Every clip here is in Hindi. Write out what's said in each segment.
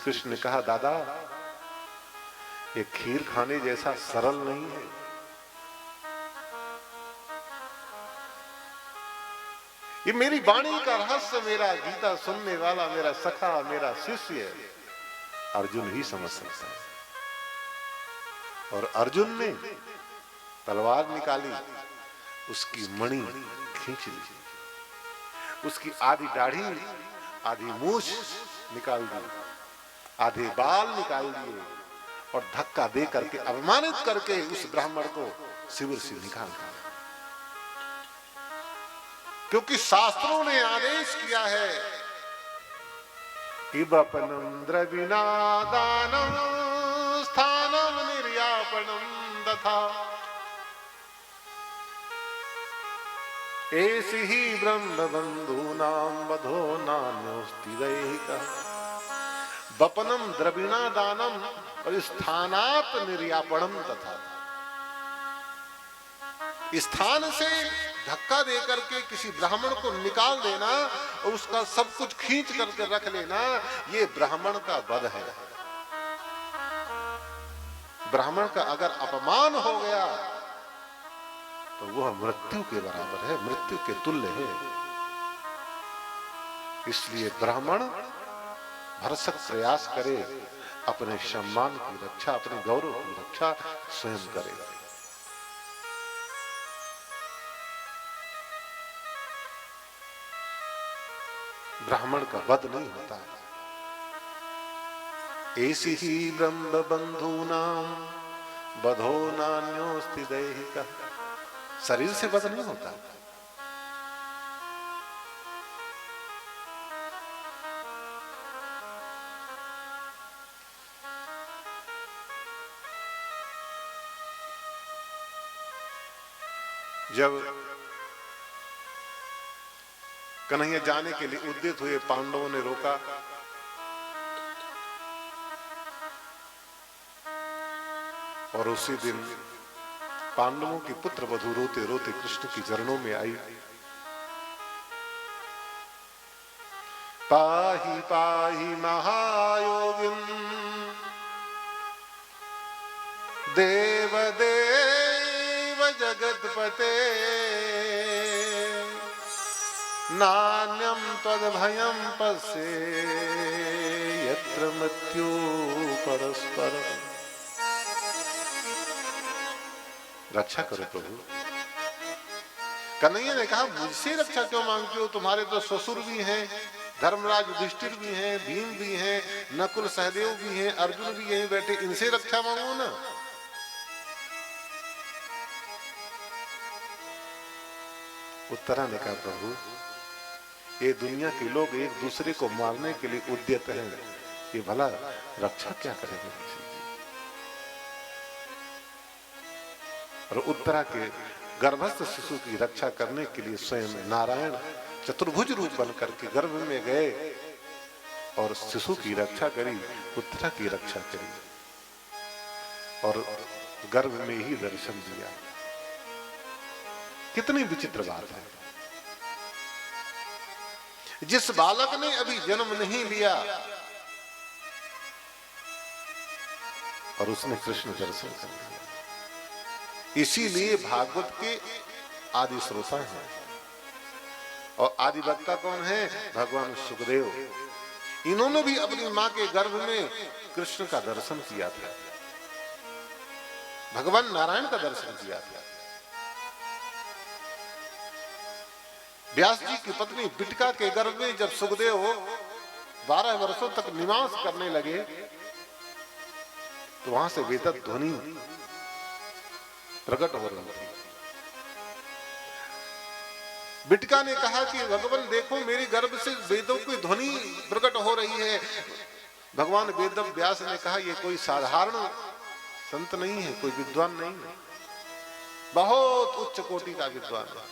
कृष्ण ने कहा, दादा ये खीर खाने जैसा सरल नहीं है। ये मेरी वाणी का रहस्य, मेरा गीता सुनने वाला मेरा सखा, मेरा शिष्य अर्जुन ही समझ सकता है। और अर्जुन ने तलवार निकाली, उसकी मणि खींच ली, उसकी आधी दाढ़ी आधी मूछ निकाल दी, आधे बाल निकाल दिए और धक्का दे करके अपमानित करके उस ब्राह्मण को शिविर से निकाल दिया। क्योंकि शास्त्रों ने आदेश किया है कि वपनम द्रविणादानम स्थानम निर्यापणम तथा ऐसी ही ब्रह्म बंधूनाम वधो नान्योस्ति दैहिकः। वपनम द्रविणादानम और स्थानात निर्यापणम तथा, स्थान से धक्का देकर के किसी ब्राह्मण को निकाल देना और उसका सब कुछ खींच करके रख लेना, ये ब्राह्मण का वध है। ब्राह्मण का अगर अपमान हो गया तो वह मृत्यु के बराबर है, मृत्यु के तुल्य है। इसलिए ब्राह्मण भरसक प्रयास करे, अपने सम्मान की रक्षा, अपने गौरव की रक्षा स्वयं करे। ब्राह्मण का वध नहीं होता। ऐसी ही ब्रह्म बंधूनाम वधो नान्योस्ति दैहिकः। शरीर से वध नहीं होता। जब कन्हैया जाने के लिए उद्यत हुए, पांडवों ने रोका। और उसी दिन पांडवों की पुत्र वधू रोते रोते कृष्ण की चरणों में आई। पाहि पाहि महायोगिन देव देव जगतपते नान्यम त्वद्भयं पश्ये यत्र मृत्यु परस्परम्। रक्षा करो प्रभु। कन्हैया ने कहा, मुझसे रक्षा क्यों मांगते हो? तुम्हारे तो ससुर भी हैं, धर्मराज युधिष्ठिर भी हैं, भीम भी हैं, नकुल सहदेव भी हैं, अर्जुन भी यहीं बैठे, इनसे रक्षा मांगो ना। उत्तरा ने कहा, प्रभु ये दुनिया के लोग एक दूसरे को मारने के लिए उद्यत हैं, ये भला रक्षा क्या करेंगे? और उत्तरा के गर्भस्थ शिशु की रक्षा करने के लिए स्वयं नारायण चतुर्भुज रूप बनकर के गर्भ में गए और शिशु की रक्षा करी, उत्तरा की रक्षा करी और गर्भ में ही दर्शन दिया। कितनी विचित्र बात है। जिस बालक ने अभी जन्म नहीं लिया और उसने कृष्ण दर्शन कर लिया। इसीलिए भागवत के आदि श्रोता हैं और आदि वक्ता कौन है? भगवान सुखदेव। इन्होंने भी अपनी मां के गर्भ में कृष्ण का दर्शन किया था, भगवान नारायण का दर्शन किया था। व्यास जी की पत्नी बिटिका के गर्भ में जब सुखदेव 12 वर्षों तक निवास करने लगे तो वहां से वेद ध्वनि प्रकट हो रही थी। बिटिका ने कहा कि भगवान देखो, मेरी गर्भ से वेदों की ध्वनि प्रकट हो रही है। भगवान वेद व्यास ने कहा, ये कोई साधारण संत नहीं है, कोई विद्वान नहीं है, बहुत उच्च कोटि का विद्वान है।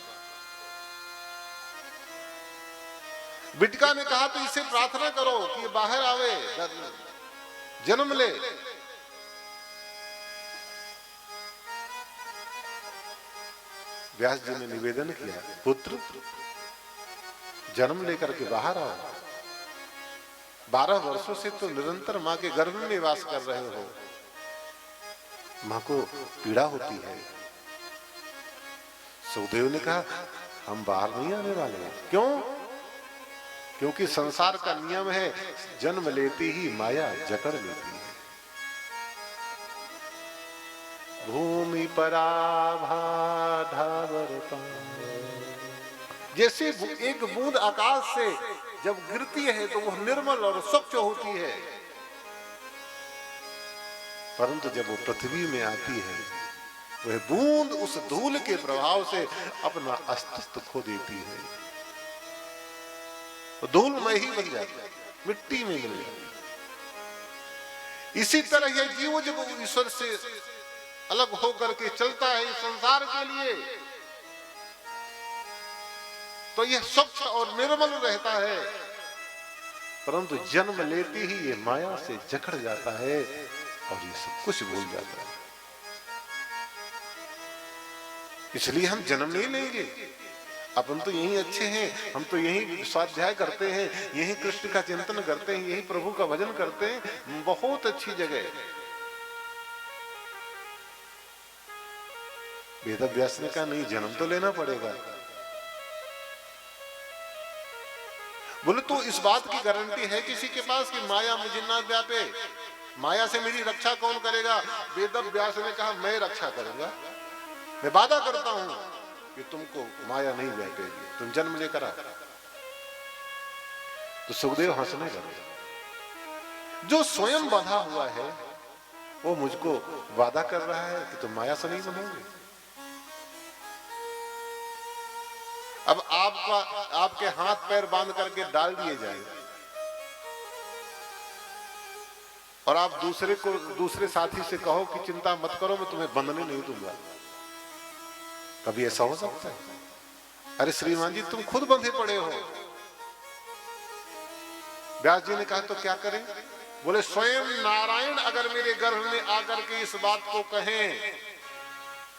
बिटिका ने कहा, तो इसे प्रार्थना करो कि ये बाहर आवे, जन्म ले। व्यास जी ने निवेदन किया, पुत्र जन्म लेकर के बाहर आओ। 12 वर्षों से तो निरंतर मां के गर्भ में वास कर रहे हो, मां को पीड़ा होती है। सुखदेव ने कहा हम बाहर नहीं आने वाले हैं। क्यों? क्योंकि संसार का नियम है, जन्म लेती ही माया जकड़ लेती है। भूमि पराभा ढाबर जैसे एक बूंद आकाश से जब गिरती है तो वह निर्मल और स्वच्छ होती है, परंतु जब वो पृथ्वी में आती है वह बूंद उस धूल के प्रभाव से अपना अस्तित्व खो देती है, तो धूल में ही बन जाती है, मिट्टी में मिल जाती है। इसी तरह यह जीव जब ईश्वर से अलग होकर के चलता है इस संसार के लिए, तो यह स्वच्छ और निर्मल रहता है, परंतु जन्म लेते ही ये माया से जकड़ जाता है और ये सब कुछ भूल जाता है। इसलिए हम जन्म नहीं लेंगे, अपन तो यही अच्छे हैं, हम तो यही स्वाध्याय करते हैं, यही कृष्ण का चिंतन करते हैं, यही प्रभु का भजन करते हैं, बहुत अच्छी जगह है। वेद व्यास ने कहा नहीं, जन्म तो लेना पड़ेगा। बोले तो इस बात की गारंटी है किसी के पास कि माया मुझे ना व्यापे, माया से मेरी रक्षा कौन करेगा? वेद व्यास ने कहा मैं रक्षा करूंगा, मैं वादा करता हूं कि तुमको माया नहीं व्यापेगी, तुम जन्म लेकर आओ। तो सुखदेव हंसने लगे। जो स्वयं बंधा हुआ है वो मुझको वादा कर रहा है कि तुम माया से नहीं बंधोगे। अब आपके हाथ पैर बांध करके डाल दिए जाए और आप दूसरे साथी से कहो कि चिंता मत करो, मैं तुम्हें बंधने नहीं दूंगा, कभी ऐसा हो सकता है? अरे श्रीमान जी तुम खुद बंधे पड़े हो। व्यास जी ने कहा तो क्या करें? बोले स्वयं नारायण अगर मेरे गर्भ में आकर के इस बात को कहें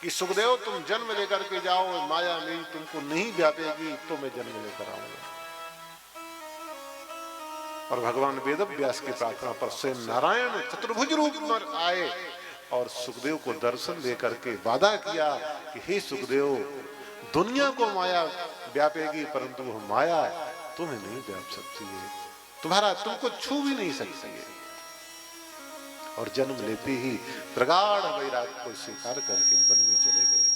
कि सुखदेव तुम जन्म लेकर के जाओ, माया मेरी तुमको नहीं व्यापेगी, तो मैं जन्म लेकर आऊंगा। और भगवान वेद व्यास की प्रार्थना पर स्वयं नारायण चतुर्भुज रूप में आए और सुखदेव को दर्शन देकर के वादा किया कि हे सुखदेव, दुनिया को माया व्यापेगी परंतु वो माया तुम्हें नहीं व्याप सकती है, तुम्हारा तुमको छू भी नहीं सकती है। और जन्म लेते ही प्रगाढ़ वैराग्य को स्वीकार करके वन में चले गए।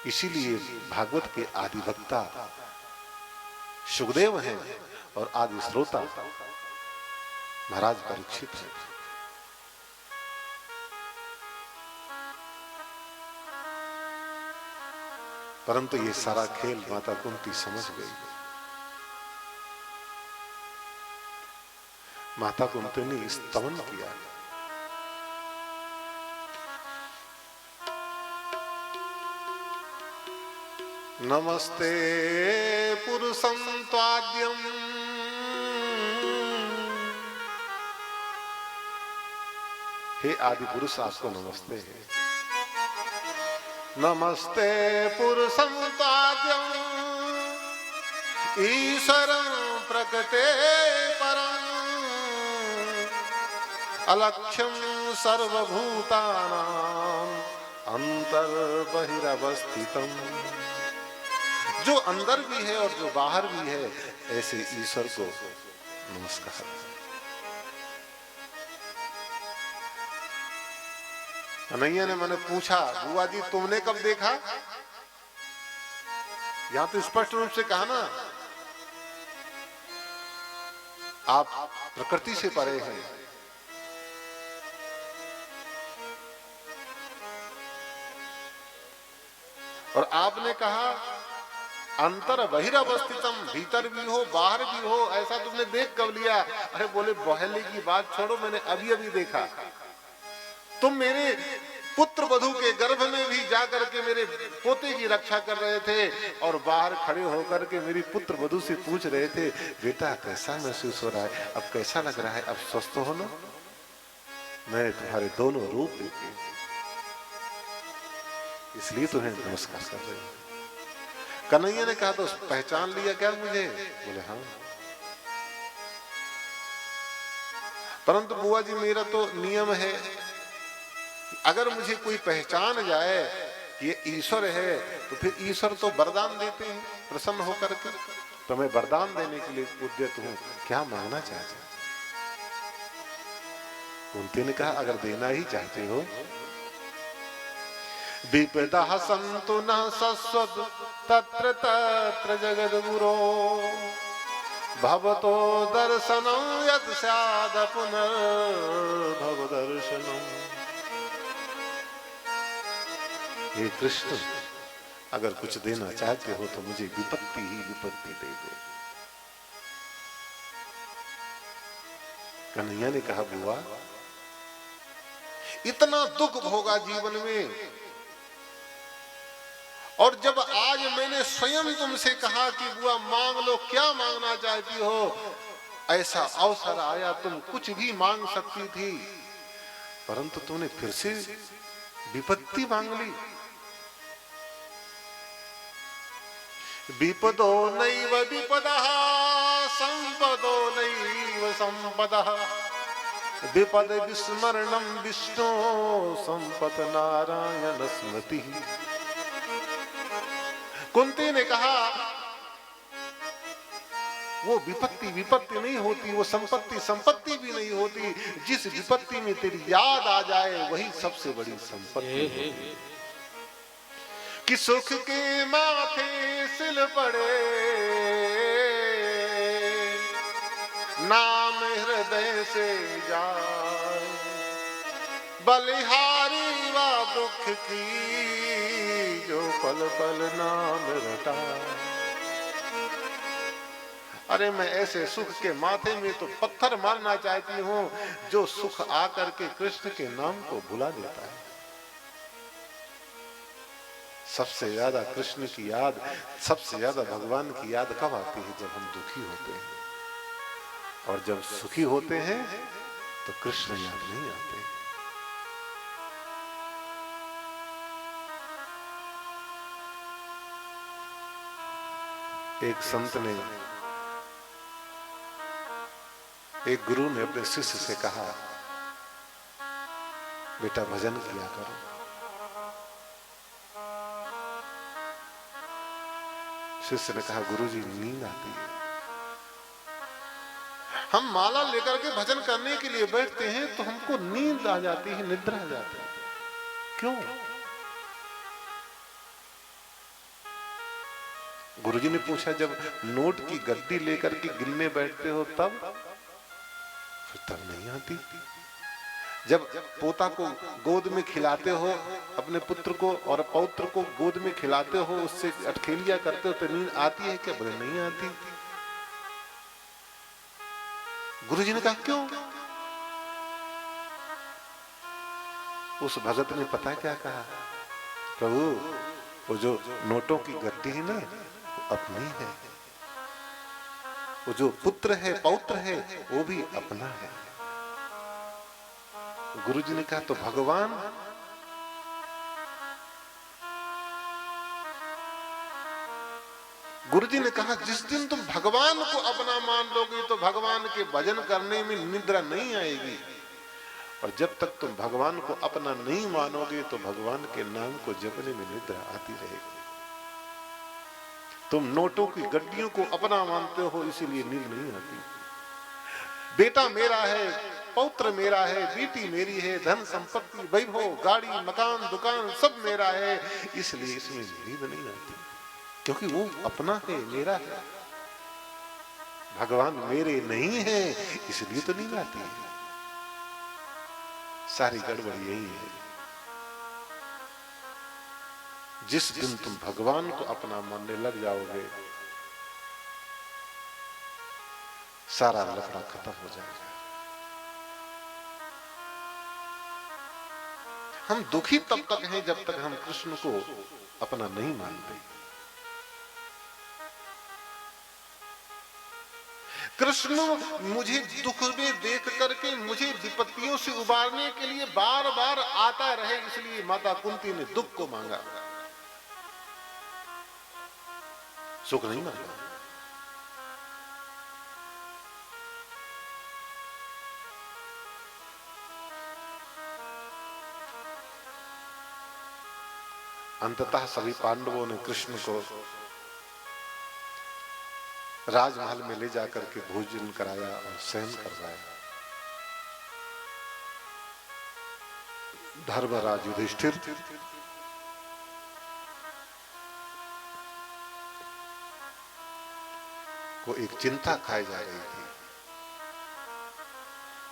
इसीलिए भागवत के आदि वक्ता सुखदेव हैं और आदि श्रोता महाराज परीक्षित हैं। परंतु ये सारा खेल माता कुंती समझ गई। माता कुंती ने स्तवन किया। नमस्ते पुरुषं त्वाद्यम् हे आदि पुरुष आपको नमस्ते है। नमस्ते पुरुषं त्वाद्यम् ईश्वरं प्रकृते परम् अलक्ष्यं सर्वभूतानां अंतर्बहिरवस्थितम्। जो अंदर भी है और जो बाहर भी है ऐसे ईश्वर को नमस्कार। कन्हैया ने मैंने पूछा, बुआ जी तुमने कब देखा? यहां तो स्पष्ट रूप से कहा ना, आप प्रकृति से परे हैं। और आपने कहा अंतर बहिरवस्थितम, भीतर भी हो बाहर भी हो, ऐसा तुमने देख कब लिया? अरे बोले बहली की बात छोड़ो, मैंने अभी अभी देखा। तुम मेरे पुत्र वधू के गर्भ में भी जाकर के मेरे पोते की रक्षा कर रहे थे और बाहर खड़े होकर के मेरी पुत्र वधू से पूछ रहे थे, बेटा कैसा महसूस हो रहा है, अब कैसा लग रहा है, अब स्वस्थ हो ना? मैंने तुम्हारे दोनों रूप देखे, इसलिए तुम्हें नमस्कार कर रहे हैं। कन्हैया ने कहा तो पहचान लिया क्या मुझे? बोले हाँ। परंतु बुआ जी मेरा तो नियम है, अगर मुझे कोई पहचान जाए कि ये ईश्वर है, तो फिर ईश्वर तो वरदान देते हैं प्रसन्न होकर के, तो मैं वरदान देने के लिए उद्यत हूं, क्या मांगना चाहते हैं? कुंती ने कहा अगर देना ही चाहते हो, विपदा संतु न सस्वद तत्र तत्र जगद्गुरो भवतो दर्शनम यत् स्याद पुनर्भव दर्शनम। हे कृष्ण, अगर कुछ देना चाहते हो तो मुझे विपत्ति ही विपत्ति दे दो। कन्हैया ने कहा बुआ, इतना दुख भोगा जीवन में, और जब आज मैंने स्वयं तुमसे कहा कि बुआ मांग लो, क्या मांगना चाहती हो, ऐसा अवसर आया, तुम कुछ भी मांग सकती थी, परंतु तुमने फिर से विपत्ति मांग ली। विपदो नैव विपदः संपदो नैव संपदः विपद विस्मरणं विष्णो संपत नारायण स्मृति। कुंती ने कहा वो विपत्ति विपत्ति नहीं होती, वो संपत्ति संपत्ति भी नहीं होती, जिस विपत्ति में तेरी याद आ जाए वही सबसे बड़ी संपत्ति है। कि सुख के माथे सिल पड़े, नाम हृदय से जाए, बलिहारी वा दुख की जो पल पल नाम रटा। अरे मैं ऐसे सुख के माथे में तो पत्थर मारना चाहती हूं, जो सुख आकर के कृष्ण के नाम को भुला देता है। सबसे ज्यादा कृष्ण की याद, सबसे ज्यादा भगवान की याद कब आती है? जब हम दुखी होते हैं, और जब सुखी होते हैं तो कृष्ण याद नहीं आते। एक संत ने, एक गुरु ने अपने शिष्य से कहा, बेटा भजन किया करो। शिष्य ने कहा, गुरुजी नींद आती है। हम माला लेकर के भजन करने के लिए बैठते हैं तो हमको नींद आ जाती है, निद्रा आ जाती है। क्यों? गुरुजी ने पूछा, जब नोट की गद्दी लेकर के गिनने बैठते हो तब? फिर तब नहीं आती। जब पोता को गोद में खिलाते हो, अपने पुत्र को और पौत्र को गोद में खिलाते हो, उससे अटखेलिया करते हो, तो नींद आती है क्या? बोले नहीं आती। गुरुजी ने कहा क्यों? उस भगत ने पता क्या कहा? प्रभु, वो जो नोटों की गद्दी है ना, वो अपनी है, वो जो पुत्र है पौत्र है वो भी अपना है। गुरुजी ने कहा तो भगवान? गुरुजी ने कहा जिस दिन तुम भगवान को अपना मान लोगे तो भगवान के भजन करने में निद्रा नहीं आएगी, और जब तक तुम भगवान को अपना नहीं मानोगे तो भगवान के नाम को जपने में निद्रा आती रहेगी। तुम नोटों की गड्डियों को अपना मानते हो, इसीलिए नींद नहीं आती। बेटा मेरा है, पौत्र मेरा है, बेटी मेरी है, धन संपत्ति वैभव गाड़ी मकान दुकान सब मेरा है, इसलिए इसमें नींद नहीं आती, क्योंकि वो अपना है, मेरा है। भगवान मेरे नहीं है, इसलिए तो नींद आती है। सारी गड़बड़ यही है। जिस दिन तुम भगवान को अपना मानने लग जाओगे, सारा लफड़ा खत्म हो जाएगा। हम दुखी तब तक हैं जब तक हम कृष्ण को अपना नहीं मानते। कृष्ण मुझे दुख में देख करके मुझे विपत्तियों से उबारने के लिए बार बार आता रहे, इसलिए माता कुंती ने दुख को मांगा, सुख नहीं मांगा। अंततः सभी पांडवों ने कृष्ण को राजमहल में ले जाकर के भोजन कराया और शयन करवाया। धर्मराज युधिष्ठिर को एक चिंता खाई जा रही थी।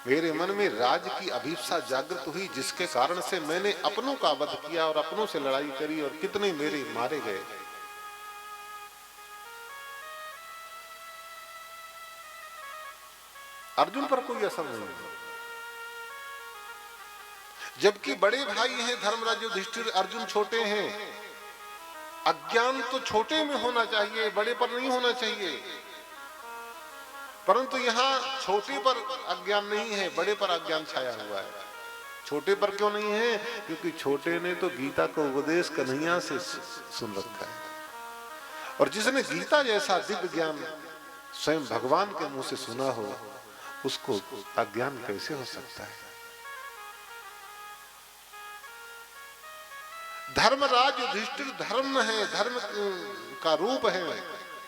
मेरे मन में राज की अभिप्सा जागृत हुई, जिसके कारण से मैंने अपनों का वध किया और अपनों से लड़ाई करी और कितने मेरे मारे गए। अर्जुन पर कोई असर नहीं हुआ, जबकि बड़े भाई हैं धर्मराज युधिष्ठिर, अर्जुन छोटे हैं। अज्ञान तो छोटे में होना चाहिए, बड़े पर नहीं होना चाहिए। परंतु यहाँ छोटे पर अज्ञान नहीं है, बड़े पर अज्ञान छाया हुआ है। छोटे पर क्यों नहीं है? क्योंकि छोटे ने तो गीता को उपदेश कन्हैया से सुन रखा है, और जिसने गीता जैसा दिव्य ज्ञान स्वयं भगवान के मुंह से सुना हो, उसको अज्ञान कैसे हो सकता है? धर्मराज युधिष्ठिर धर्म है, धर्म का रूप है,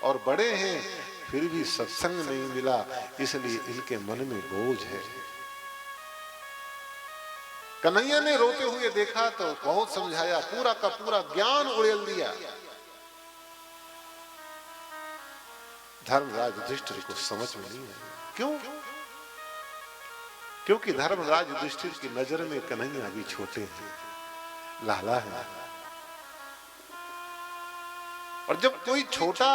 और बड़े हैं, फिर भी सत्संग नहीं मिला, इसलिए इनके मन में बोझ है। कन्हैया ने रोते हुए देखा तो बहुत समझाया, पूरा का पूरा ज्ञान उड़ेल दिया। धर्मराज युधिष्ठिर को समझ में नहीं आया। क्यों? क्योंकि धर्मराज युधिष्ठिर की नजर में कन्हैया अभी छोटे हैं, लाला है। और जब कोई छोटा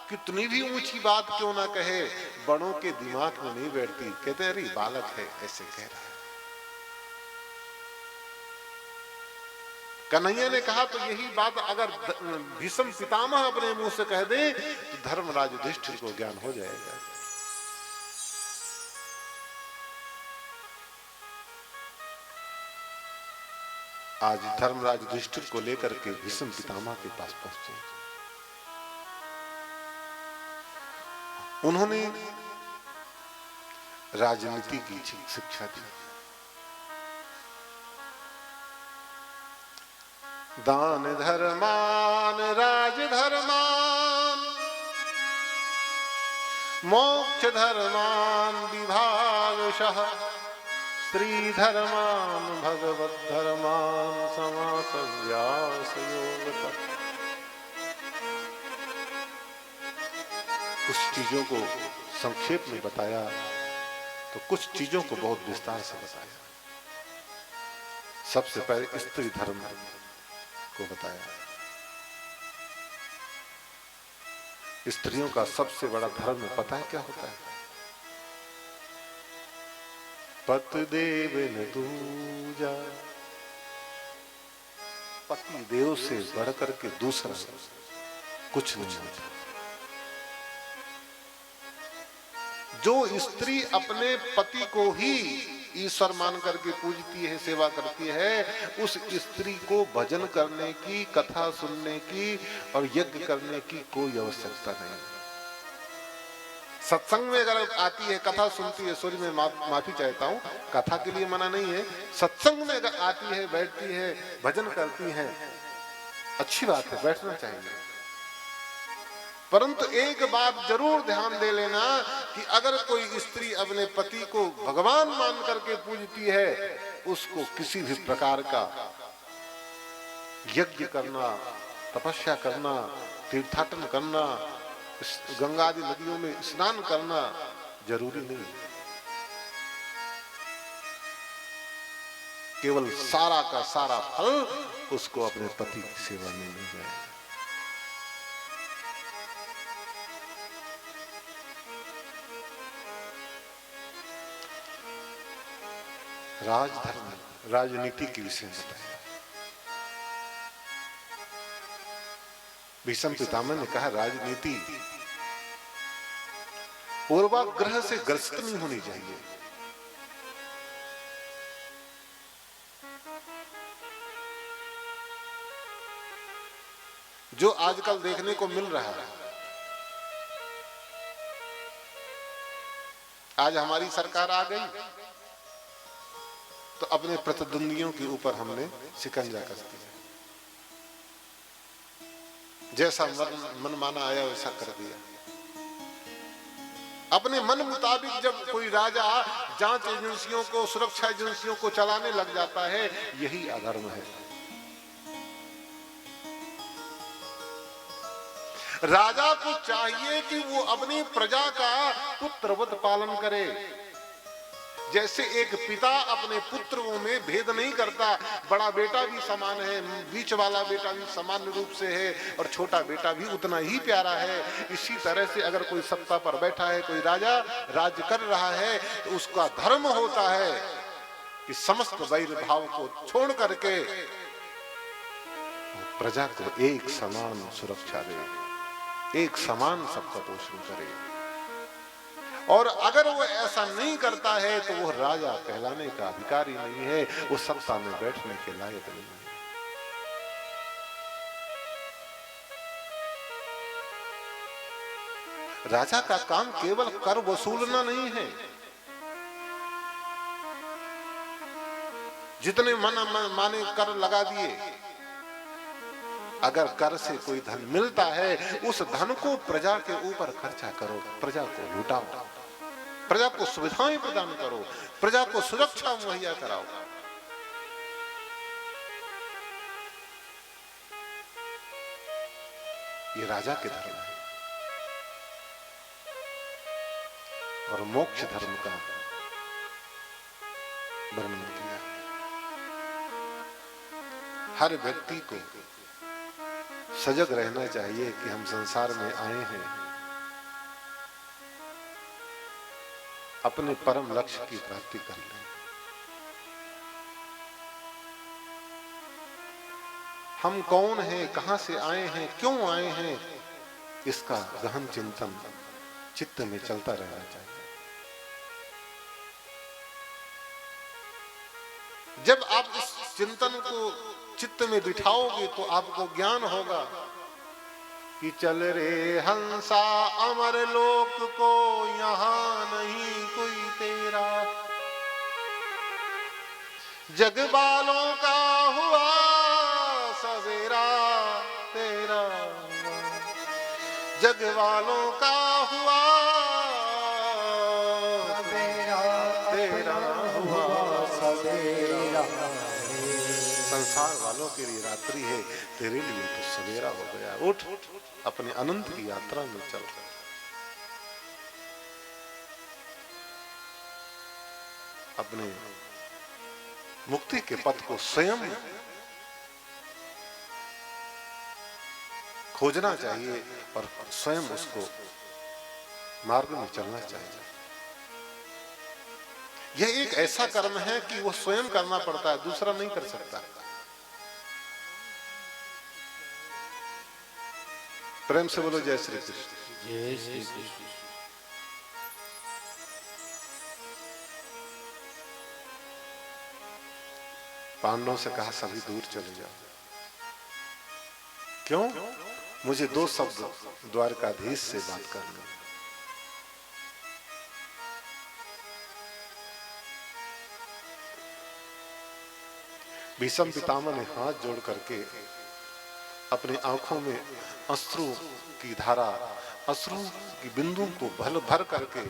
कितनी भी ऊंची बात क्यों ना कहे, बड़ों के दिमाग में नहीं बैठती। कहते अरे बालक है, ऐसे कह रहा है। कन्हैया ने कहा तो यही बात अगर भीष्म पितामह अपने मुंह से कह दे तो धर्मराज युधिष्ठिर को ज्ञान हो जाएगा। आज धर्मराज युधिष्ठिर को लेकर के भीष्म पितामह के पास पहुंचे। उन्होंने राजनीति की शिक्षा दी। दान धर्मान राजधर्मान मोक्ष धर्मान विभागशः स्त्री धर्मान भगवत धर्मान समासव्यास योगतः। कुछ चीजों को संक्षेप में बताया तो कुछ चीजों को बहुत विस्तार से बताया। सबसे पहले स्त्री धर्म को बताया। स्त्रियों का सबसे बड़ा धर्म पता है क्या होता है? पति देव न दूजा, पति देव से बढ़कर के दूसरा कुछ नहीं होता। जो स्त्री अपने पति को ही ईश्वर मान करके पूजती है, सेवा करती है, उस स्त्री को भजन करने की, कथा सुनने की और यज्ञ करने की कोई आवश्यकता नहीं। सत्संग में अगर आती है, कथा सुनती है, सॉरी मैं माफी चाहता हूँ, कथा के लिए मना नहीं है, सत्संग में अगर आती है, बैठती है, भजन करती है, अच्छी बात है, बैठना चाहिए। परंतु एक बात जरूर ध्यान दे लेना कि अगर कोई स्त्री अपने पति को भगवान मान करके पूजती है, उसको किसी भी प्रकार का यज्ञ करना, तपस्या करना, तीर्थाटन करना, गंगा आदि नदियों में स्नान करना जरूरी नहीं। केवल सारा का सारा फल उसको अपने पति की सेवा में मिल जाएगा। राजधर्म, राजनीति के विषय में बताया। भीष्म पितामह ने कहा राजनीति पूर्वाग्रह से ग्रस्त नहीं होनी चाहिए। जो आजकल देखने को मिल रहा है, आज हमारी सरकार आ गई तो अपने प्रतिद्वंदियों के ऊपर हमने शिकंजा कस दिया। जैसा मन माना आया वैसा कर दिया। अपने मन मुताबिक जब कोई राजा जांच एजेंसियों को, सुरक्षा एजेंसियों को चलाने लग जाता है, यही अधर्म है। राजा को चाहिए कि वो अपनी प्रजा का पुत्रवत पालन करे। जैसे एक पिता अपने पुत्रों में भेद नहीं करता, बड़ा बेटा भी समान है, बीच वाला बेटा भी समान रूप से है और छोटा बेटा भी उतना ही प्यारा है। इसी तरह से अगर कोई सत्ता पर बैठा है, कोई राजा राज्य कर रहा है, तो उसका धर्म होता है कि समस्त वैर भाव को छोड़ करके प्रजा को एक समान सुरक्षा दे, एक समान सबका पोषण करे। और अगर वो ऐसा नहीं करता है तो वो राजा कहलाने का अधिकारी नहीं है, वो सत्ता में बैठने के लायक नहीं है। राजा का काम केवल कर वसूलना नहीं है। जितने माने कर लगा दिए, अगर कर से कोई धन मिलता है, उस धन को प्रजा के ऊपर खर्चा करो, प्रजा को लुटाओ, प्रजा को सुविधाएं प्रदान करो, प्रजा को सुरक्षा मुहैया कराओ। ये राजा के धर्म है। और मोक्ष धर्म का वर्णन किया। हर व्यक्ति को सजग रहना चाहिए कि हम संसार में आए हैं अपने परम लक्ष्य की प्राप्ति कर लें। हम कौन हैं, कहां से आए हैं, क्यों आए हैं, इसका गहन चिंतन चित्त में चलता रहना चाहिए। जब आप इस चिंतन को चित्त में बिठाओगे तो आपको ज्ञान होगा कि चल रे हंसा अमर लोक को, यहां नहीं कोई तेरा। जग वालों का हुआ सवेरा तेरा, जग वालों का हुआ तेरा हुआ सवेरा। संसार वालों के लिए रात्रि है, तेरे लिए तो सवेरा हो गया। उठ, अपने अनंत की यात्रा में चल। अपने मुक्ति के पथ को स्वयं खोजना चाहिए और स्वयं उसको मार्ग में चलना चाहिए। यह एक ऐसा कर्म है कि वो स्वयं करना पड़ता है, दूसरा नहीं कर सकता। प्रेम से बोलो जय श्री कृष्ण। जय श्री कृष्ण। पांडवों से कहा सभी दूर चले जाओ। क्यों? मुझे दो शब्द द्वारकाधीश से बात करनी। भीष्म पितामह ने हाथ जोड़ करके अपनी आंखों में अश्रु की धारा, अश्रु की बिंदु को भल भर करके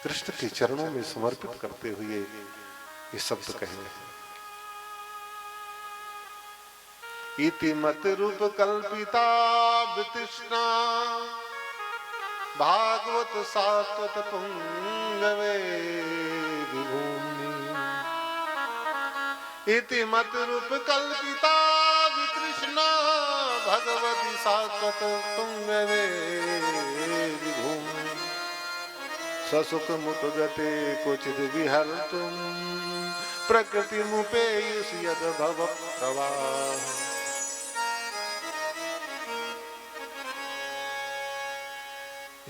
कृष्ण के चरणों में समर्पित करते हुए ये शब्द कहे हैं। इति मत रूप कल्पिता वितृष्णा भागवत सात्वत पुंगवे विभूमि। इति मत रूप कल्पिता वितृष्णा भगवती सात्वत पुंगवे विभूमि। ससुख मुत गते क्वचिद विहर्तुम प्रकृति मुपेयुष यद भव प्रवाह।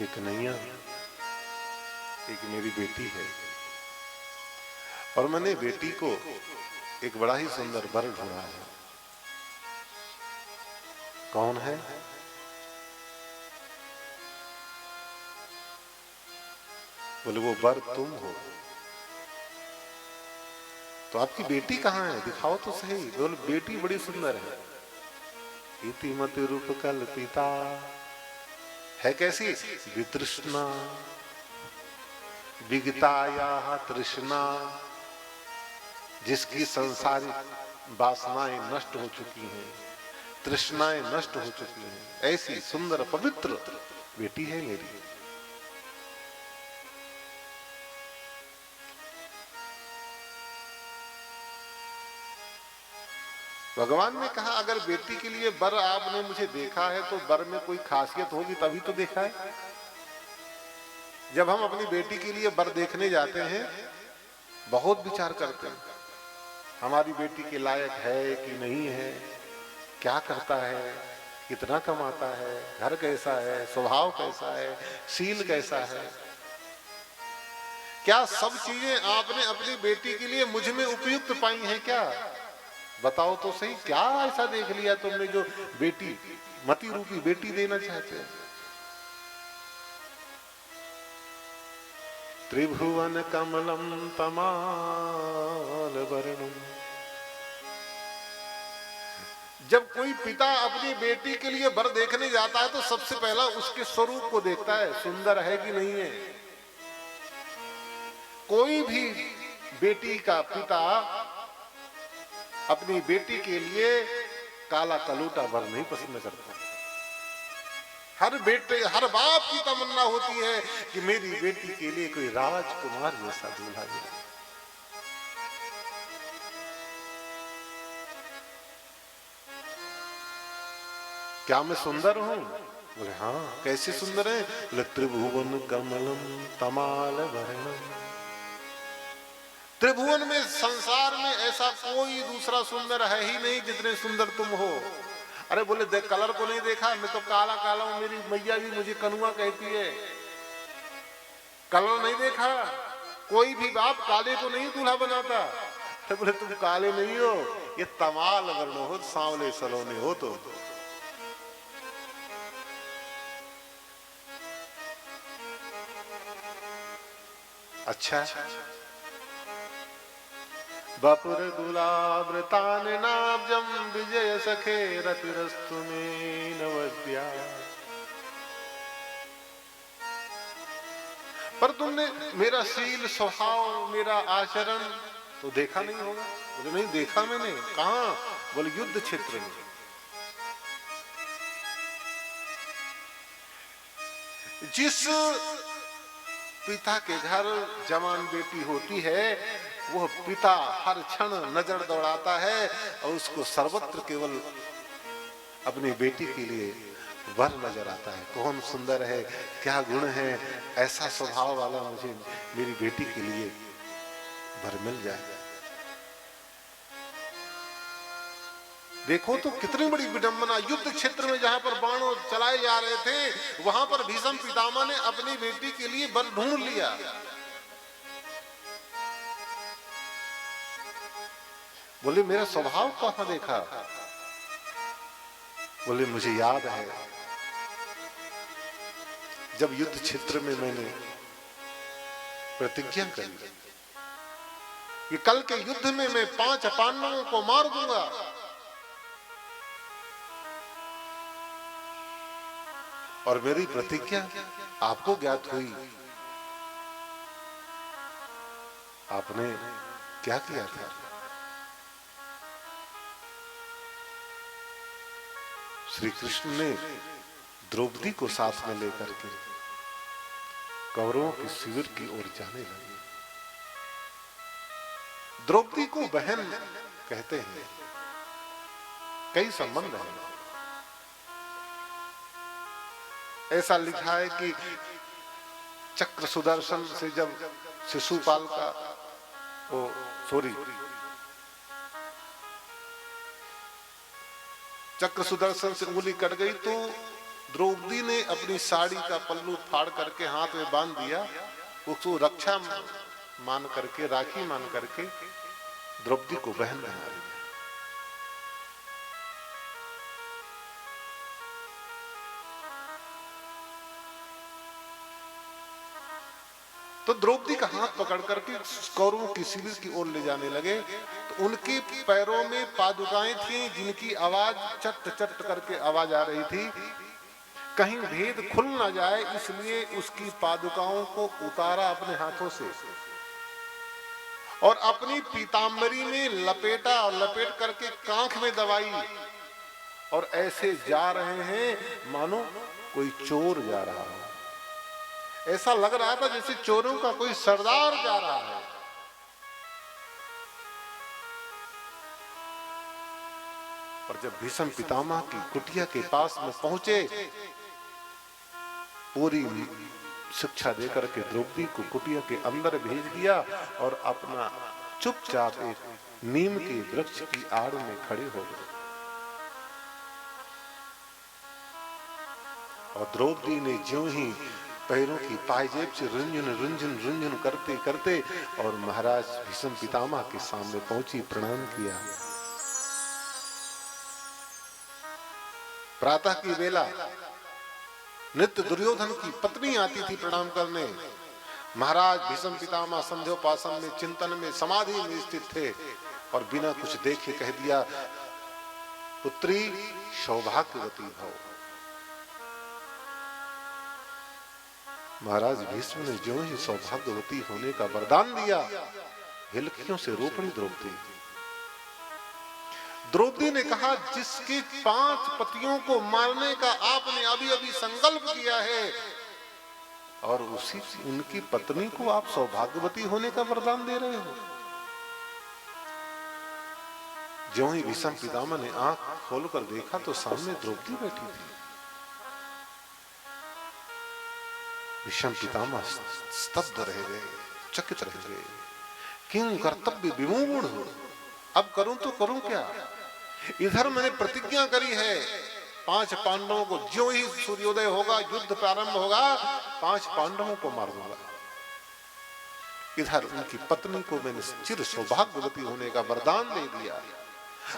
एक नैया, एक मेरी बेटी है और मैंने बेटी को एक बड़ा ही सुंदर वर ढूंढा है। कौन है? बोले वो वर तुम हो। तो आपकी बेटी कहाँ है, दिखाओ तो सही। बोले बेटी बड़ी सुंदर है। इतिमति रूप कल्पिता। है कैसी? वितृष्णा विगताया तृष्णा, जिसकी संसारिक वासनाएं नष्ट हो चुकी हैं, तृष्णाएं नष्ट हो चुकी हैं, ऐसी सुंदर पवित्र बेटी है मेरी। भगवान ने कहा अगर बेटी के लिए वर आपने मुझे देखा है तो वर में कोई खासियत होगी तभी तो देखा है। जब हम अपनी बेटी के लिए वर देखने जाते हैं बहुत विचार करते हैं, हमारी बेटी के लायक है कि नहीं है, क्या करता है, कितना कमाता है, घर कैसा है, स्वभाव कैसा है, शील कैसा है। क्या सब चीजें आपने अपनी बेटी के लिए मुझ में उपयुक्त पाई हैं क्या? बताओ तो सही, क्या ऐसा देख लिया तुमने जो बेटी, मति रूपी बेटी देना चाहते हैं? त्रिभुवन कमलम तमाल वर्णम। जब कोई पिता अपनी बेटी के लिए वर देखने जाता है तो सबसे पहला उसके स्वरूप को देखता है, सुंदर है कि नहीं है। कोई भी बेटी का पिता अपनी बेटी के लिए काला कलूटा वर नहीं पसंद करता। हर बेटे, हर बाप की तमन्ना होती है कि मेरी बेटी के लिए कोई राजकुमार जैसा दूल्हा मिले। क्या मैं सुंदर हूं? बोले हाँ। कैसे सुंदर है? त्रिभुवन कमलम तमाल वर्णम। त्रिभुवन में, संसार में ऐसा कोई दूसरा सुंदर है ही नहीं जितने सुंदर तुम हो। अरे बोले देख, कलर को नहीं देखा? मैं तो काला काला हूं, मेरी मैया भी मुझे कनुआ कहती है। कलर नहीं देखा? कोई भी बाप काले को नहीं दूल्हा बनाता। तो बोले तुम काले नहीं हो, ये तमाल वर्ण हो, सांवले सलोने हो। तो अच्छा, बपुर गुलावृतान नाब्जम विजय सखे रतिरस्तु में नवद्या। पर तुमने मेरा शील, स्वभाव, मेरा आचरण तो देखा नहीं होगा। बोले नहीं देखा मैंने। कहां? बोले युद्ध क्षेत्र में। जिस पिता के घर जवान बेटी होती है वो पिता हर क्षण नजर दौड़ाता है और उसको सर्वत्र केवल अपनी बेटी के लिए वर नजर आता है। कौन सुंदर है, क्या गुण है, ऐसा स्वभाव वाला मुझे मेरी बेटी के लिए वर मिल जाए। देखो तो कितनी बड़ी विडंबना। युद्ध क्षेत्र में जहां पर बाण चलाए जा रहे थे वहां पर भीष्म पितामह ने अपनी बेटी के लिए वर ढूंढ लिया। बोले मेरा स्वभाव कहां देखा? बोले मुझे याद है जब युद्ध क्षेत्र में मैंने प्रतिज्ञा करी कि कल के युद्ध में मैं 5 पांडवों को मार दूंगा। और मेरी प्रतिज्ञा आपको ज्ञात हुई। आपने क्या किया था? श्री कृष्ण ने द्रौपदी को साथ में लेकर के कौरवों के शिविर की ओर जाने लगे। द्रौपदी को बहन कहते हैं, कई संबंध हैं। ऐसा लिखा है कि चक्र सुदर्शन से जब शिशुपाल का चक्र सुदर्शन से उंगली कट गई तो द्रौपदी ने अपनी साड़ी का पल्लू फाड़ करके हाथ में बांध दिया। उसको रक्षा मान करके, राखी मान करके द्रौपदी को बहन बना दी। तो द्रौपदी का हाथ पकड़ करके कौरवों की शिविर की ओर ले जाने लगे। तो उनके पैरों में पादुकाएं थी जिनकी आवाज चट चट करके आवाज आ रही थी। कहीं भेद खुल ना जाए इसलिए उसकी पादुकाओं को उतारा अपने हाथों से और अपनी पीतांबरी में लपेटा और लपेट करके कांख में दबाई और ऐसे जा रहे हैं मानो कोई चोर जा रहा हो। ऐसा लग रहा था जैसे चोरों का कोई सरदार जा रहा है। और जब भीष्म पितामह की कुटिया के पास में पहुंचे, पूरी शिक्षा देकर के द्रौपदी को कुटिया के अंदर भेज दिया और अपना चुपचाप एक नीम के वृक्ष की आड़ में खड़े हो गए। और द्रौपदी ने ज्यों ही पैरों की पायजेब से रुंझुन रुंझुन रुंझुन करते करते और महाराज भीष्म पितामह के सामने पहुंची, प्रणाम किया। प्रातः की बेला नित्य दुर्योधन की पत्नी आती थी प्रणाम करने। महाराज भीष्म पितामह संध्योपासन में चिंतन में समाधि में स्थित थे और बिना कुछ देखे कह दिया, पुत्री सौभाग्यवती भव। महाराज भीष्म ने जो ही सौभाग्यवती होने का वरदान दिया, हिलकियों से रो पड़ी द्रौपदी। द्रौपदी ने कहा, जिसके 5 पतियों को मारने का आपने अभी अभी संकल्प किया है और उसी उनकी पत्नी को आप सौभाग्यवती होने का वरदान दे रहे हो। ज्यों ही भीष्म पितामह ने आंख खोलकर देखा तो सामने द्रौपदी बैठी थी। भीष्म पितामह स्तब्ध रह गए, चकित रह गए। किं कर्तव्य विमूढ़ हो, अब करूं तो करूं क्या? इधर मैंने प्रतिज्ञा करी है 5 पांडवों को ज्यों ही सूर्योदय होगा, युद्ध प्रारंभ होगा, 5 पांडवों को मार दूंगा। इधर उनकी पत्नी को मैंने चिर सौभाग्यवती होने का वरदान दे दिया।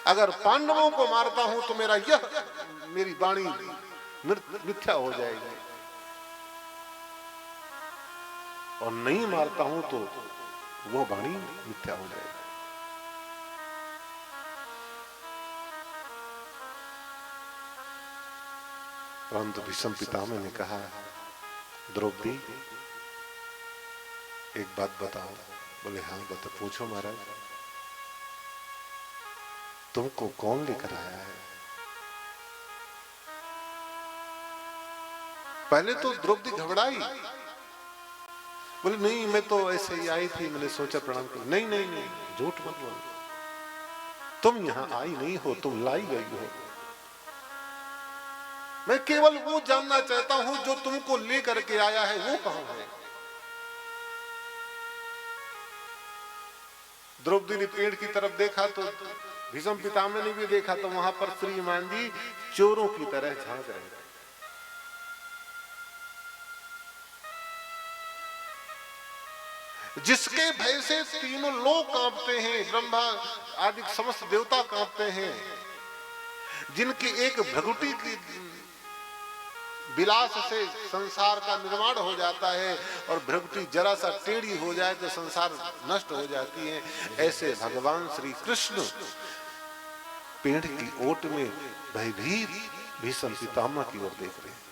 अगर पांडवों को मारता हूं तो मेरी वाणी मिथ्या हो जाएगी और नहीं मारता हूं तो वो वाणी मिथ्या हो जाएगी। परंतु भीष्म पितामह ने कहा, द्रौपदी एक बात बताओ। बोले हाँ बता, पूछो महाराज। तुमको कौन लेकर आया है? पहले तो द्रौपदी घबराई, बोले नहीं मैं तो ऐसे ही आई थी, मैंने सोचा प्रणाम कर। नहीं नहीं नहीं, झूठ मत बोलो, तुम यहां आई नहीं हो, तुम लाई गई हो। मैं केवल वो जानना चाहता हूं जो तुमको लेकर के आया है वो कहां है। द्रौपदी ने पेड़ की तरफ देखा तो भीष्म पितामह ने भी देखा तो वहां पर श्रीमान जी चोरों की तरह झांक रहे थे। जिसके भय से तीनों लोग कांपते हैं, ब्रह्मा आदि समस्त देवता कांपते हैं, जिनकी एक भ्रगुटी की विलास से संसार का निर्माण हो जाता है और भ्रगुटी जरा सा टेढ़ी हो जाए तो संसार नष्ट हो जाती है, ऐसे भगवान श्री कृष्ण पेड़ की ओट में भयभीत भीष्म पितामह की ओर देख रहे हैं।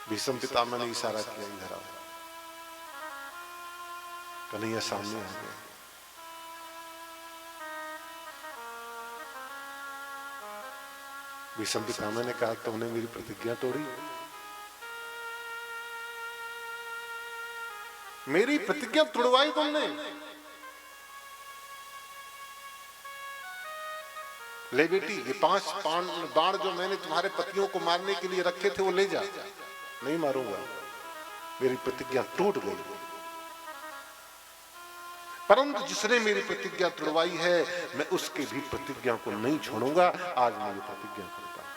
भीष्म पितामह ने इशारा किया, इधर आओ। कन्हैया सामने आ गए। भीष्म पितामह ने कहा, तुमने मेरी प्रतिज्ञा तोड़ी। मेरी प्रतिज्ञा तोड़वाई तुमने। ले बेटी, ये 5 बाण जो मैंने तुम्हारे पतियों को मारने के लिए रखे थे वो ले जा। नहीं मारूंगा, मेरी प्रतिज्ञा टूट गई। परंतु जिसने मेरी प्रतिज्ञा तोड़वाई है मैं उसके भी प्रतिज्ञा को नहीं छोड़ूंगा। आज मेरी प्रतिज्ञा करता हूं।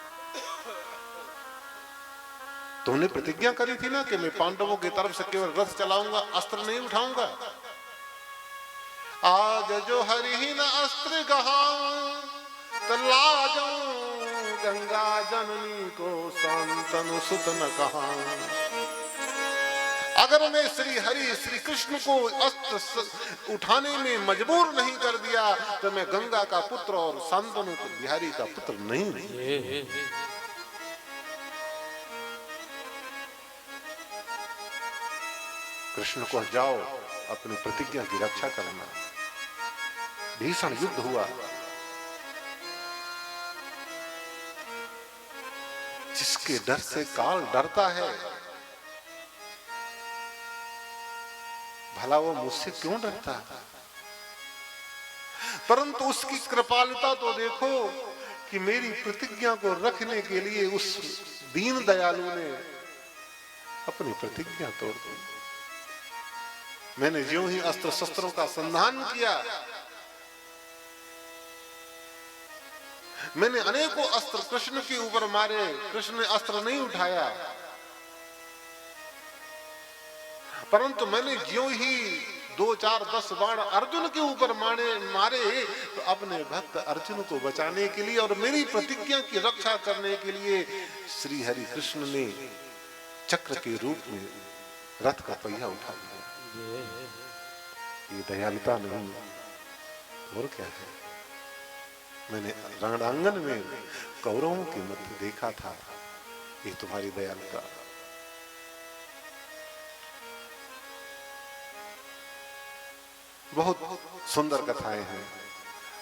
तुमने प्रतिज्ञा करी थी ना कि मैं पांडवों की तरफ से केवल रथ चलाऊंगा, अस्त्र नहीं उठाऊंगा। आज जो हरि न अस्त्र गहाऊं तो लाजूं गंगा जननी को शांतनु सुत न कहा। अगर मैं श्री हरि श्री कृष्ण को अस्त्र उठाने में मजबूर नहीं कर दिया तो मैं गंगा का पुत्र और शांतनु बिहारी का पुत्र नहीं हूं। कृष्ण को जाओ अपनी प्रतिज्ञा की रक्षा करना। भीषण युद्ध हुआ, जिसके डर से काल डरता है, भला वो मुझसे क्यों डरता है? परंतु उसकी कृपालुता तो देखो कि मेरी प्रतिज्ञा को रखने के लिए उस दीन दयालु ने अपनी प्रतिज्ञा तोड़ दी। मैंने ज्यों ही अस्त्र शस्त्रों का संधान किया, मैंने अनेकों अस्त्र कृष्ण के ऊपर मारे, कृष्ण ने अस्त्र नहीं उठाया। परंतु मैंने ज्यों ही 2, 4, 10 बाण अर्जुन के ऊपर मारे तो अपने भक्त अर्जुन को बचाने के लिए और मेरी प्रतिज्ञा की रक्षा करने के लिए श्री हरि कृष्ण ने चक्र के रूप में रथ का पहिया उठा लिया। ये दयालुता नहीं और क्या है? मैंने रणांगन में कौरवों के मध्य देखा था ये तुम्हारी दयालुता। बहुत सुंदर कथाएं हैं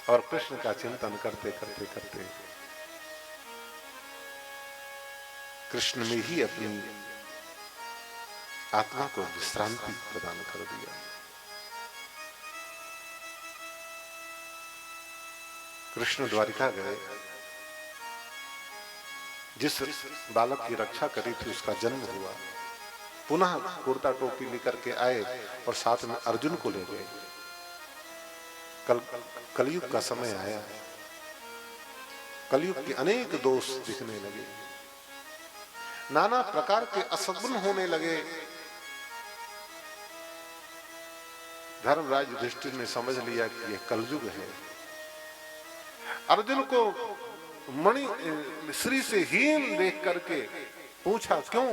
और कृष्ण का चिंतन करते करते करते कृष्ण में ही अपनी आत्मा को विश्रांति प्रदान कर दिया। कृष्ण द्वारिका गए, जिस बालक की रक्षा करी थी उसका जन्म हुआ, पुनः कुर्ता टोपी लेकर के आए और साथ में अर्जुन को ले गए। कलयुग का समय आया, कलयुग के अनेक दोष दिखने लगे, नाना प्रकार के असगुन होने लगे। धर्मराज युधिष्ठिर ने समझ लिया कि यह कलयुग है। अर्जुन को मणि श्री से हीन देख करके पूछा, क्यों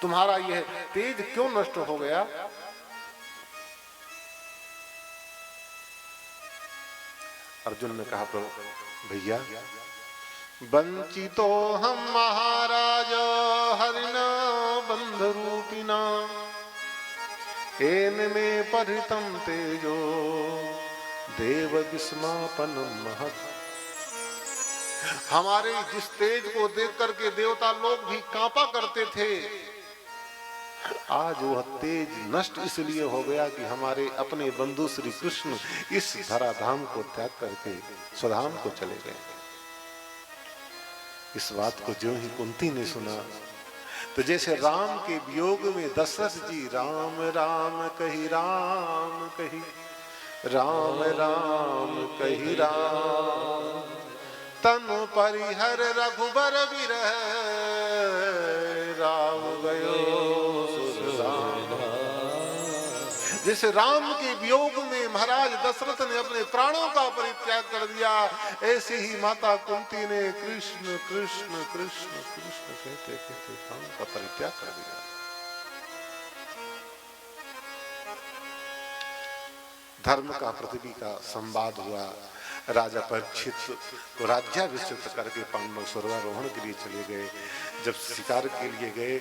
तुम्हारा यह तेज क्यों नष्ट हो गया? अर्जुन ने कहा, प्रभु भैया वंचितो हम महाराज हरिना बंध रूपिना एन में परितम तेजो देव विस्मापन महत्। हमारे जिस तेज को देख करके देवता लोग भी कांपा करते थे, आज वह तेज नष्ट इसलिए हो गया कि हमारे अपने बंधु श्री कृष्ण इस धराधाम को त्याग करके स्वधाम को चले गए। इस बात को ज्यों ही कुंती ने सुना तो जैसे राम के वियोग में दशरथ जी राम राम कही राम कही, राम राम कही राम, तनु परिहर रघुबर विरह राम गयो। जैसे राम के वियोग में महाराज दशरथ ने अपने प्राणों का परित्याग कर दिया, ऐसे ही माता कुंती ने कृष्ण कृष्ण कृष्ण कृष्ण कहते कहते प्राणों का परित्याग कर दिया। धर्म का पृथ्वी का संवाद हुआ। राजा परीक्षित को राज्याभिषिक्त करके पांडव स्वर्गारोहण के लिए चले गए। जब शिकार के लिए गए,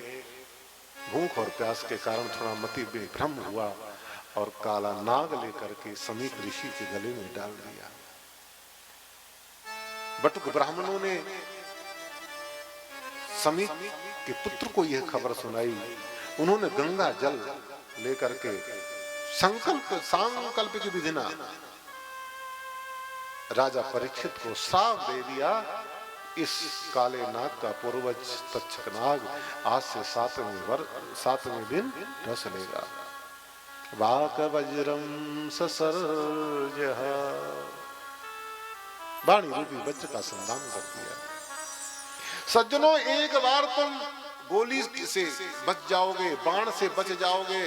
भूख और प्यास के कारण थोड़ा मति में भ्रम हुआ और काला नाग लेकर के समीप ऋषि के गले में डाल दिया। बटुक ब्राह्मणों ने समीप के पुत्र को यह खबर सुनाई। उन्होंने गंगा जल लेकर के संकल्प की विधिना राजा परीक्षित को श्राप दे दिया, इस काले नाग का पूर्वज तक्षक नाग आज से 7वें दिन रस लेगा। वाक वज्रम ससर्जः, वाणी रूपी वज्र का संधान कर दिया। सज्जनों, एक बार तुम गोली से बच जाओगे, बाण से बच जाओगे,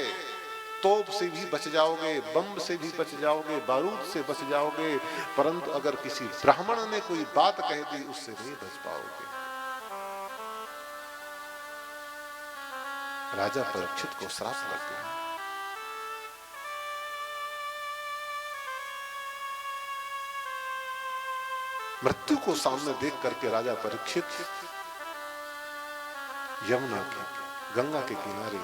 तोप से भी बच जाओगे, बम से भी बच जाओगे, बारूद से बच जाओगे, परंतु अगर किसी ब्राह्मण ने कोई बात कह दी उससे नहीं बच पाओगे। राजा परीक्षित को श्राप लग गया। मृत्यु को सामने देख करके राजा परीक्षित यमुना के, गंगा के किनारे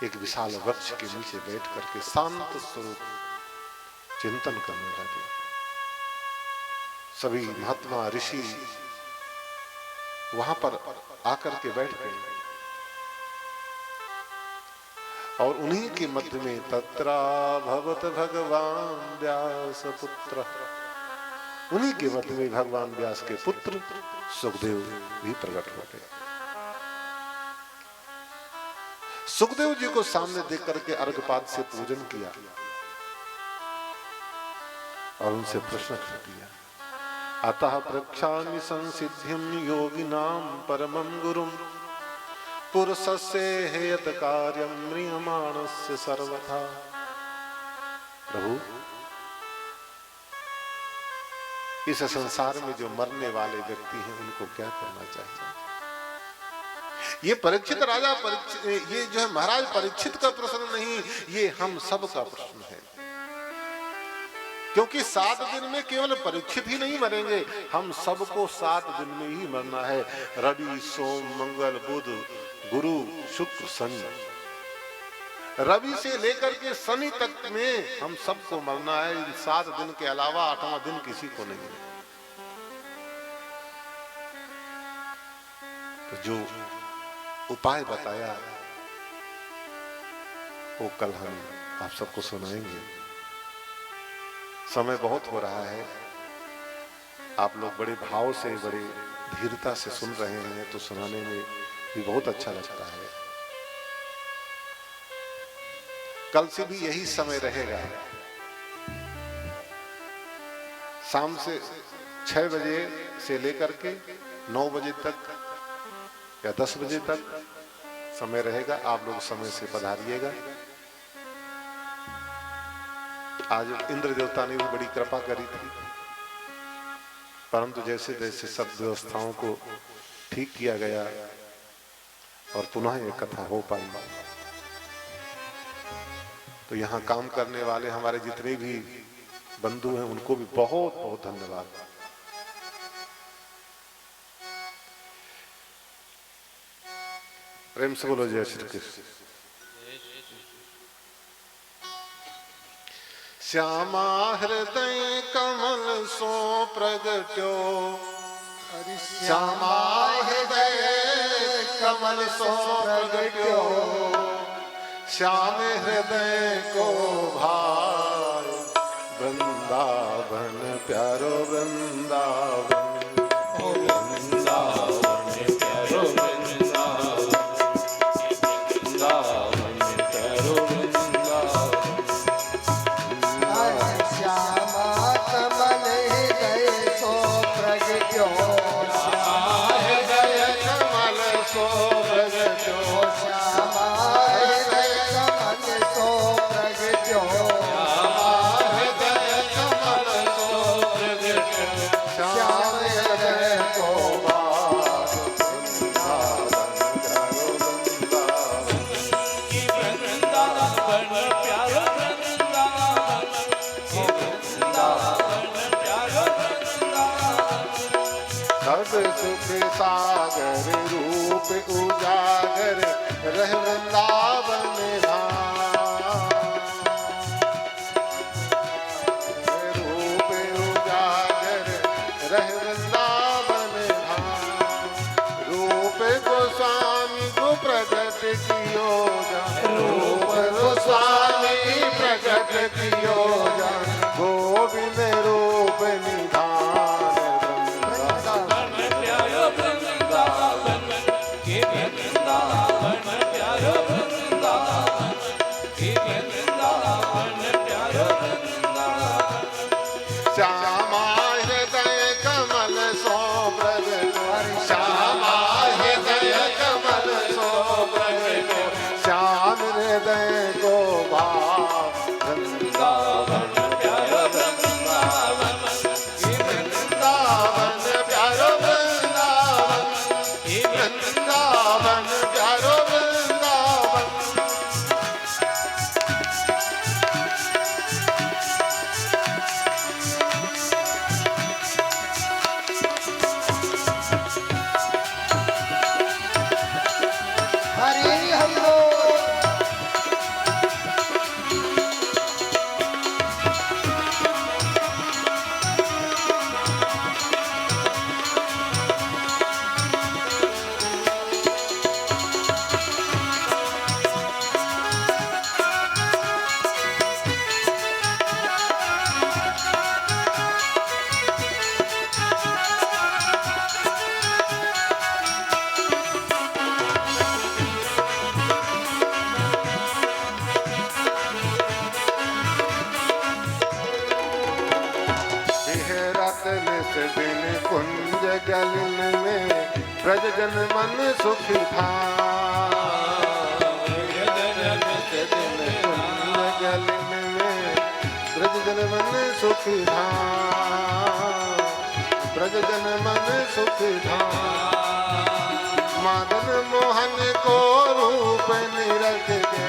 एक विशाल वृक्ष के नीचे बैठ करके शांत स्वरूप चिंतन करने लगे। सभी महात्मा ऋषि वहां पर आकर के बैठ गए और उन्हीं के मध्य में तत्रा भगवत भगवान व्यास पुत्र, उन्हीं के मध्य में भगवान व्यास के पुत्र सुखदेव भी प्रकट हो गए। सुखदेव जी को सामने देख करके अर्घपाद से पूजन किया और उनसे प्रश्न कर दिया। अतः प्रक्षामि संसिद्धिं योगिनां परमं गुरुं पुरुषस्य हेयत कार्यं म्रियमाणस्य सर्वथा। प्रभु, इस संसार में जो मरने वाले व्यक्ति हैं उनको क्या करना चाहिए? ये परीक्षित राजा परीक्षित, ये जो है महाराज परीक्षित का प्रश्न नहीं, ये हम सब का प्रश्न है। क्योंकि 7 दिन में केवल परीक्षित ही नहीं मरेंगे, हम सबको 7 दिन में ही मरना है। रवि सोम मंगल बुध गुरु शुक्र शनि, रवि से लेकर के शनि तक में हम सबको मरना है। इन 7 दिन के अलावा 8वां दिन किसी को नहीं है। तो जो उपाय बताया वो कल हम आप सबको सुनाएंगे। समय बहुत हो रहा है, आप लोग बड़े भाव से, बड़े धीरता से सुन रहे हैं, तो सुनाने में भी बहुत अच्छा लगता है। कल से भी यही समय रहेगा। शाम से 6 बजे से लेकर के 9 बजे तक या 10 बजे तक समय रहेगा। आप लोग समय से पधारिएगा। आज इंद्र देवता ने भी बड़ी कृपा करी थी, परंतु जैसे जैसे सब व्यवस्थाओं को ठीक किया गया और पुनः ये कथा हो पाई। तो यहाँ काम करने वाले हमारे जितने भी बंधु हैं उनको भी बहुत बहुत धन्यवाद। प्रेम से बोलो जय श्री कृष्ण। श्यामा हृदय कमल सो प्रगट्यो, श्यामा हृदय कमल सो प्रगट्यो, श्याम हृदय को भार वृंदावन प्यारो वृंदावन, सागर रूप उजागर रह वृंदावन धाम, रूप उजागर रह वृंदावन धाम, रूप गोस्वामी को प्रगट कियो जान, रूप गोस्वामी प्रगट कियो जान, गोविंद रूप निधान श्यामा हृदय कमल सो प्रगट्यो। ब्रज जन मन सुख था ब्रज जन मन सुख था ब्रज जन मन सुख था मदन मोहन को रूप निरख के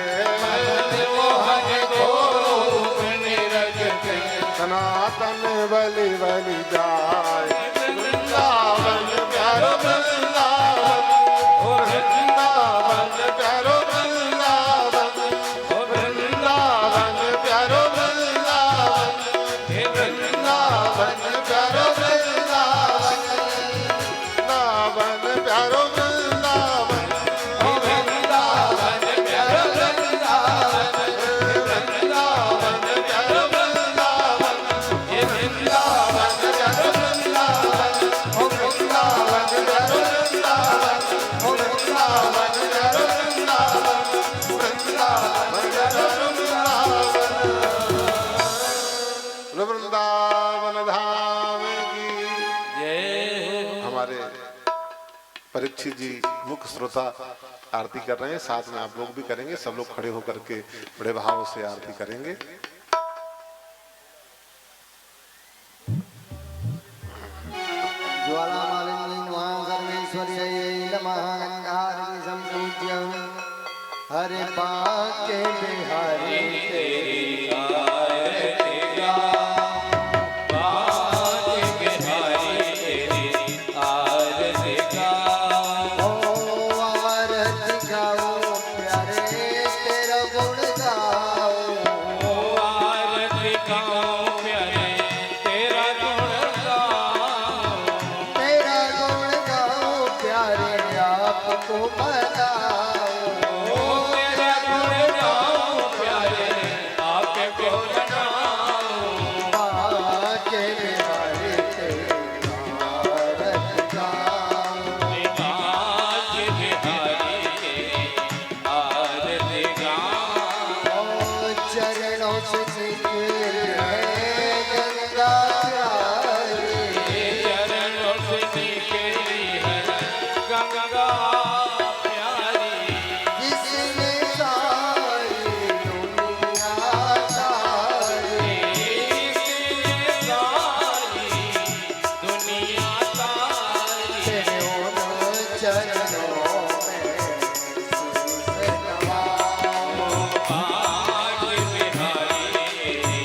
मोहन को रूप निरख के सनातन बलि बलि जाय वृंदावन प्यारो वृंदावन वृंदावन प्यारो वृंदावन वृंदावन प्यारो वृंदावन वृंदावन प्यारो वृंदावन वृंदावन प्यारो वृंदावन वृंदावन प्यारो वृंदावन वृंदावन प्यारो वृंदावन वृंदावन प्यारो वृंदावन वृंदावन प्यारो वृंदावन वृंदावन प्यारो वृंदावन वृंदावन प्यारो वृंदावन वृंदावन धाम की जय। हमारे परीक्षित जी मुख्य श्रोता आरती कर रहे हैं, साथ में आप लोग भी करेंगे। सब लोग खड़े होकर के बड़े भाव से आरती करेंगे। ज्वालामालिनी सर्वेश्वर्यै नमः। गंगारति संपूज्य हरे पाके बिहारी तेरी आरती गाओ, पाके बिहारी तेरी आरती गाओ। ओ आरती गाओ प्यारे तेरा गुण गाओ, ओ आरती गाओ प्यारे तेरा गुण गाओ, तेरा गुण गाओ प्यारे आपको बताओ, ओ तेरा गुण गाओ प्यारे आपको बताओ। पाके बिहारी तेरी आरती गाओ, पाके बिहारी तेरी आरती गाओ। चरणों से निकले गंगा प्यारी, चरणों से निकली है गंगा प्यारी, जिसने सारी दुनिया तारी, जिसने सारी दुनिया तारी। तेरे उन चरणों में शीश नवाओ, पाके बिहारी तेरी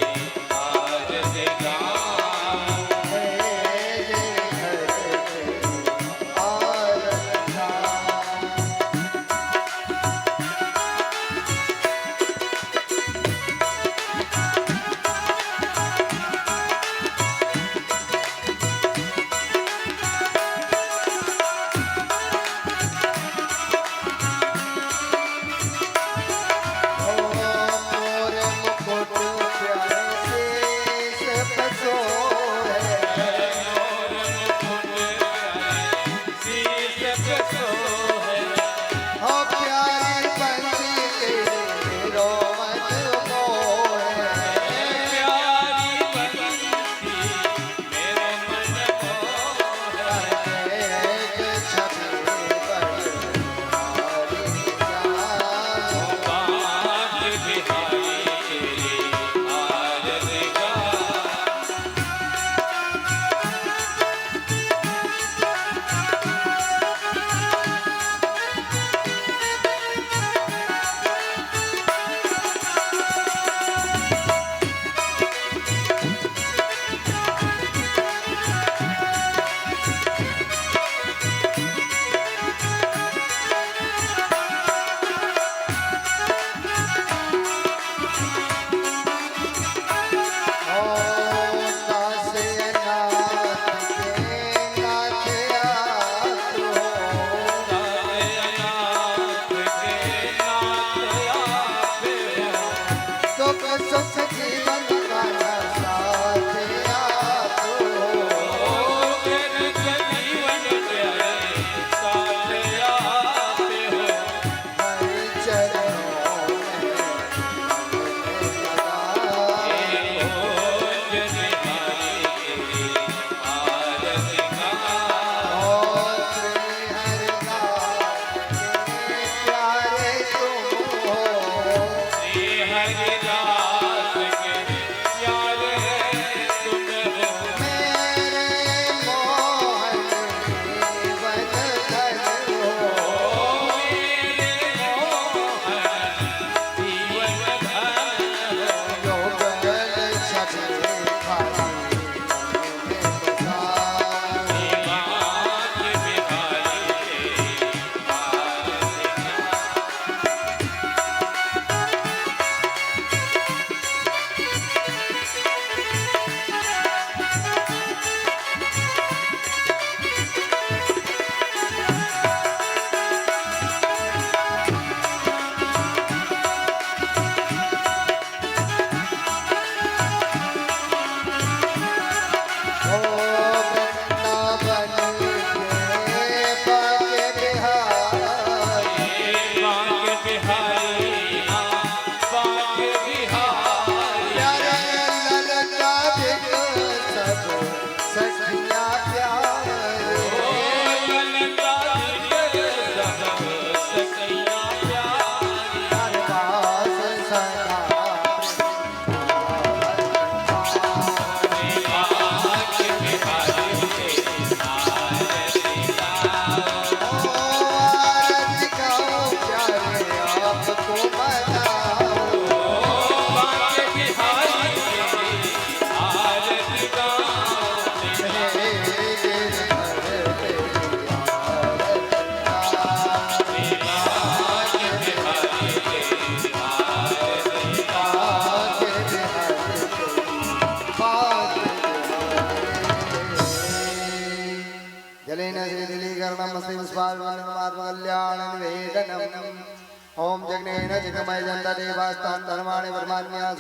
आरती गाओ, तेरे घर तेरी आरती गाओ। मोर मुकुट प्यारे शीश पे सोए, मोर मुकुट प्यारे शीश पे सोए। हो प्यारी बंसी तेरी रोमन मोहे, प्यारी बंसी मेरे मन मोहे। देख छवि बड़ी प्यारी जाओ, पाके बिहारी तेरी आरती गाओ। कल्याण निवेदनम ओम जग्नेन जगमय जन्त देवास्तान धर्माणि वर्माण्य